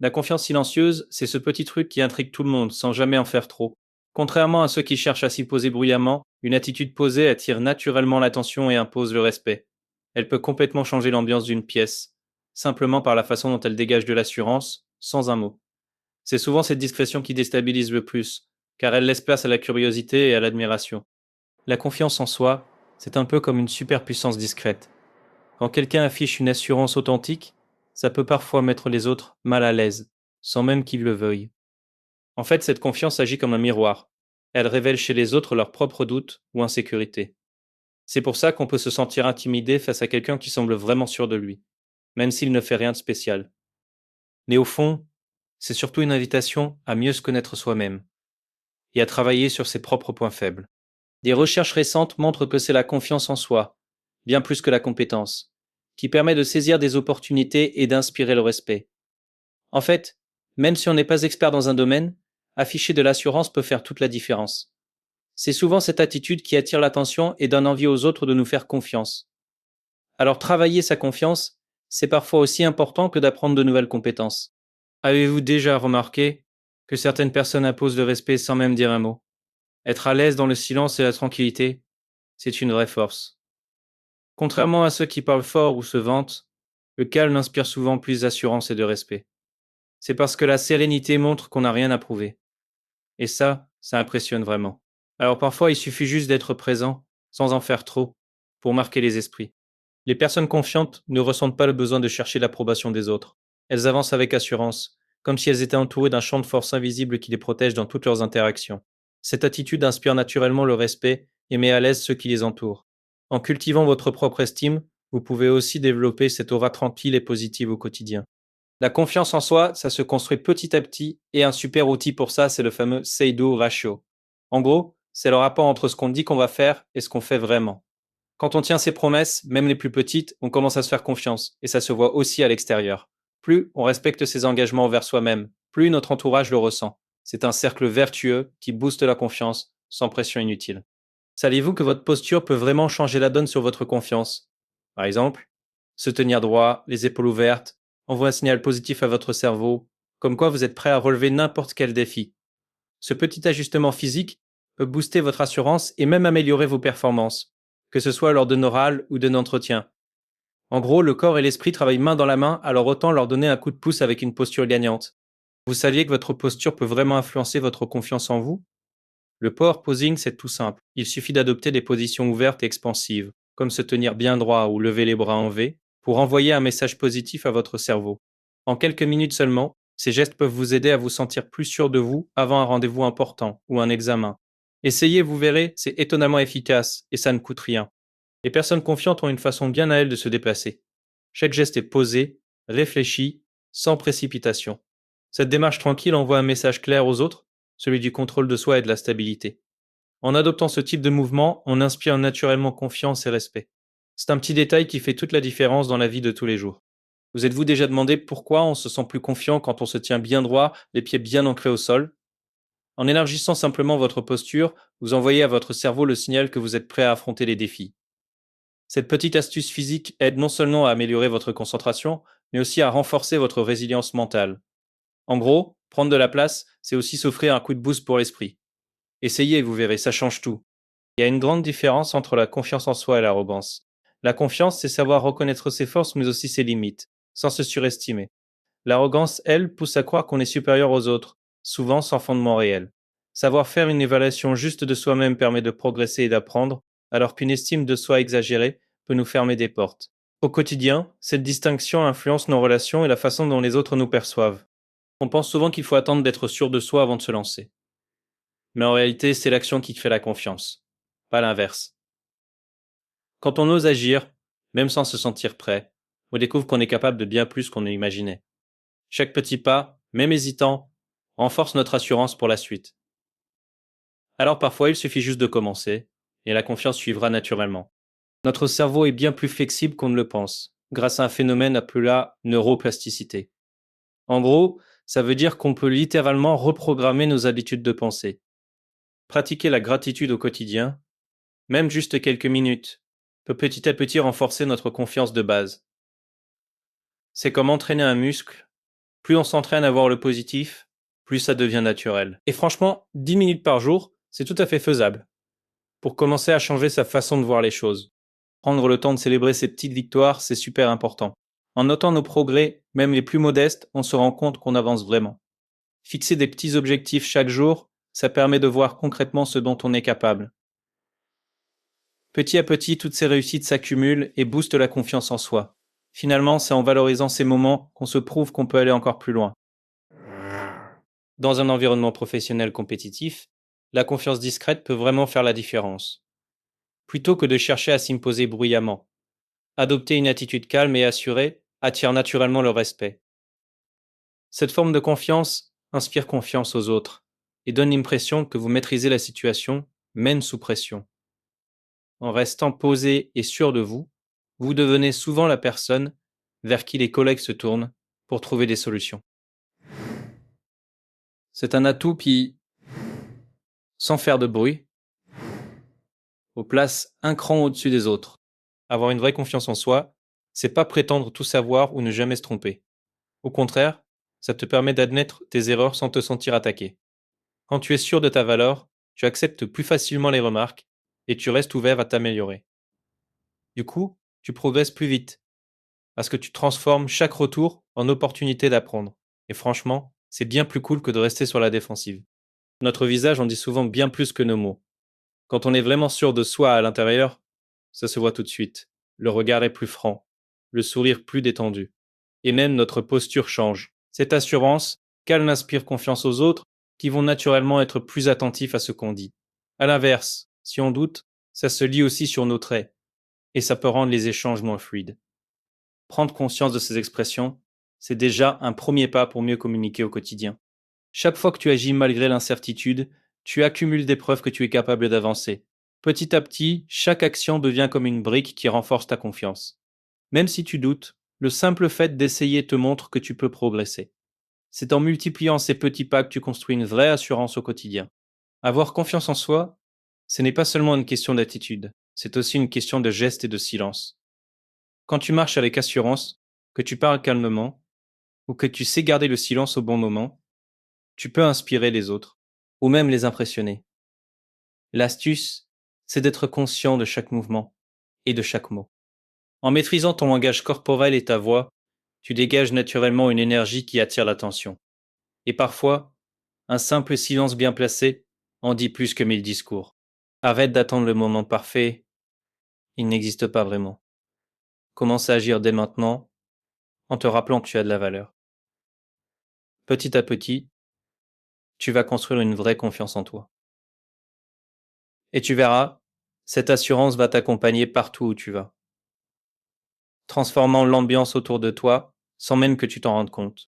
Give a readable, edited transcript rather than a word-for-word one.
La confiance silencieuse, c'est ce petit truc qui intrigue tout le monde sans jamais en faire trop. Contrairement à ceux qui cherchent à s'y poser bruyamment, une attitude posée attire naturellement l'attention et impose le respect. Elle peut complètement changer l'ambiance d'une pièce, simplement par la façon dont elle dégage de l'assurance, sans un mot. C'est souvent cette discrétion qui déstabilise le plus, car elle laisse place à la curiosité et à l'admiration. La confiance en soi, c'est un peu comme une superpuissance discrète. Quand quelqu'un affiche une assurance authentique, ça peut parfois mettre les autres mal à l'aise, sans même qu'ils le veuillent. En fait, cette confiance agit comme un miroir. Elle révèle chez les autres leurs propres doutes ou insécurités. C'est pour ça qu'on peut se sentir intimidé face à quelqu'un qui semble vraiment sûr de lui, même s'il ne fait rien de spécial. Mais au fond, c'est surtout une invitation à mieux se connaître soi-même et à travailler sur ses propres points faibles. Des recherches récentes montrent que c'est la confiance en soi, bien plus que la compétence, qui permet de saisir des opportunités et d'inspirer le respect. En fait, même si on n'est pas expert dans un domaine, afficher de l'assurance peut faire toute la différence. C'est souvent cette attitude qui attire l'attention et donne envie aux autres de nous faire confiance. Alors travailler sa confiance, c'est parfois aussi important que d'apprendre de nouvelles compétences. Avez-vous déjà remarqué que certaines personnes imposent le respect sans même dire un mot? Être à l'aise dans le silence et la tranquillité, c'est une vraie force. Contrairement à ceux qui parlent fort ou se vantent, le calme inspire souvent plus d'assurance et de respect. C'est parce que la sérénité montre qu'on n'a rien à prouver. Et ça impressionne vraiment. Alors parfois, il suffit juste d'être présent, sans en faire trop, pour marquer les esprits. Les personnes confiantes ne ressentent pas le besoin de chercher l'approbation des autres. Elles avancent avec assurance, comme si elles étaient entourées d'un champ de force invisible qui les protège dans toutes leurs interactions. Cette attitude inspire naturellement le respect et met à l'aise ceux qui les entourent. En cultivant votre propre estime, vous pouvez aussi développer cette aura tranquille et positive au quotidien. La confiance en soi, ça se construit petit à petit, et un super outil pour ça, c'est le fameux say-do ratio. En gros, c'est le rapport entre ce qu'on dit qu'on va faire et ce qu'on fait vraiment. Quand on tient ses promesses, même les plus petites, on commence à se faire confiance, et ça se voit aussi à l'extérieur. Plus on respecte ses engagements envers soi-même, plus notre entourage le ressent. C'est un cercle vertueux qui booste la confiance, sans pression inutile. Saviez-vous que votre posture peut vraiment changer la donne sur votre confiance? Par exemple, se tenir droit, les épaules ouvertes, envoie un signal positif à votre cerveau, comme quoi vous êtes prêt à relever n'importe quel défi. Ce petit ajustement physique peut booster votre assurance et même améliorer vos performances, que ce soit lors d'un oral ou d'un entretien. En gros, le corps et l'esprit travaillent main dans la main, alors autant leur donner un coup de pouce avec une posture gagnante. Vous saviez que votre posture peut vraiment influencer votre confiance en vous? Le power posing, c'est tout simple. Il suffit d'adopter des positions ouvertes et expansives, comme se tenir bien droit ou lever les bras en V, pour envoyer un message positif à votre cerveau. En quelques minutes seulement, ces gestes peuvent vous aider à vous sentir plus sûr de vous avant un rendez-vous important ou un examen. Essayez, vous verrez, c'est étonnamment efficace et ça ne coûte rien. Les personnes confiantes ont une façon bien à elles de se déplacer. Chaque geste est posé, réfléchi, sans précipitation. Cette démarche tranquille envoie un message clair aux autres, celui du contrôle de soi et de la stabilité. En adoptant ce type de mouvement, on inspire naturellement confiance et respect. C'est un petit détail qui fait toute la différence dans la vie de tous les jours. Vous êtes-vous déjà demandé pourquoi on se sent plus confiant quand on se tient bien droit, les pieds bien ancrés au sol? En élargissant simplement votre posture, vous envoyez à votre cerveau le signal que vous êtes prêt à affronter les défis. Cette petite astuce physique aide non seulement à améliorer votre concentration, mais aussi à renforcer votre résilience mentale. En gros, prendre de la place, c'est aussi s'offrir un coup de boost pour l'esprit. Essayez, vous verrez, ça change tout. Il y a une grande différence entre la confiance en soi et l'arrogance. La confiance, c'est savoir reconnaître ses forces mais aussi ses limites, sans se surestimer. L'arrogance, elle, pousse à croire qu'on est supérieur aux autres, souvent sans fondement réel. Savoir faire une évaluation juste de soi-même permet de progresser et d'apprendre, alors qu'une estime de soi exagérée peut nous fermer des portes. Au quotidien, cette distinction influence nos relations et la façon dont les autres nous perçoivent. On pense souvent qu'il faut attendre d'être sûr de soi avant de se lancer. Mais en réalité, c'est l'action qui fait la confiance, pas l'inverse. Quand on ose agir, même sans se sentir prêt, on découvre qu'on est capable de bien plus qu'on ne imaginait. Chaque petit pas, même hésitant, renforce notre assurance pour la suite. Alors parfois, il suffit juste de commencer, et la confiance suivra naturellement. Notre cerveau est bien plus flexible qu'on ne le pense, grâce à un phénomène appelé neuroplasticité. En gros, ça veut dire qu'on peut littéralement reprogrammer nos habitudes de pensée. Pratiquer la gratitude au quotidien, même juste quelques minutes, peut petit à petit renforcer notre confiance de base. C'est comme entraîner un muscle, Plus on s'entraîne à voir le positif, plus ça devient naturel. Et franchement, 10 minutes par jour, c'est tout à fait faisable. Pour commencer à changer sa façon de voir les choses. Prendre le temps de célébrer ces petites victoires, c'est super important. En notant nos progrès, même les plus modestes, on se rend compte qu'on avance vraiment. Fixer des petits objectifs chaque jour, ça permet de voir concrètement ce dont on est capable. Petit à petit, toutes ces réussites s'accumulent et boostent la confiance en soi. Finalement, c'est en valorisant ces moments qu'on se prouve qu'on peut aller encore plus loin. Dans un environnement professionnel compétitif, la confiance discrète peut vraiment faire la différence. Plutôt que de chercher à s'imposer bruyamment, adopter une attitude calme et assurée attire naturellement le respect. Cette forme de confiance inspire confiance aux autres et donne l'impression que vous maîtrisez la situation, même sous pression. En restant posé et sûr de vous, vous devenez souvent la personne vers qui les collègues se tournent pour trouver des solutions. C'est un atout qui, sans faire de bruit, vous place un cran au-dessus des autres. Avoir une vraie confiance en soi, c'est pas prétendre tout savoir ou ne jamais se tromper. Au contraire, ça te permet d'admettre tes erreurs sans te sentir attaqué. Quand tu es sûr de ta valeur, tu acceptes plus facilement les remarques et tu restes ouvert à t'améliorer. Du coup, tu progresses plus vite parce que tu transformes chaque retour en opportunité d'apprendre. Et franchement, c'est bien plus cool que de rester sur la défensive. Notre visage en dit souvent bien plus que nos mots. Quand on est vraiment sûr de soi à l'intérieur, ça se voit tout de suite. Le regard est plus franc, le sourire plus détendu. Et même notre posture change. Cette assurance, qu'elle inspire confiance aux autres, qui vont naturellement être plus attentifs à ce qu'on dit. À l'inverse, si on doute, ça se lit aussi sur nos traits, et ça peut rendre les échanges moins fluides. Prendre conscience de ces expressions, c'est déjà un premier pas pour mieux communiquer au quotidien. Chaque fois que tu agis malgré l'incertitude, tu accumules des preuves que tu es capable d'avancer. Petit à petit, chaque action devient comme une brique qui renforce ta confiance. Même si tu doutes, le simple fait d'essayer te montre que tu peux progresser. C'est en multipliant ces petits pas que tu construis une vraie assurance au quotidien. Avoir confiance en soi, ce n'est pas seulement une question d'attitude, c'est aussi une question de geste et de silence. Quand tu marches avec assurance, que tu parles calmement, ou que tu sais garder le silence au bon moment, tu peux inspirer les autres, ou même les impressionner. L'astuce, c'est d'être conscient de chaque mouvement et de chaque mot. En maîtrisant ton langage corporel et ta voix, tu dégages naturellement une énergie qui attire l'attention. Et parfois, un simple silence bien placé en dit plus que 1000 discours. Arrête d'attendre le moment parfait, il n'existe pas vraiment. Commence à agir dès maintenant en te rappelant que tu as de la valeur. Petit à petit, tu vas construire une vraie confiance en toi. Et tu verras, cette assurance va t'accompagner partout où tu vas, transformant l'ambiance autour de toi sans même que tu t'en rendes compte.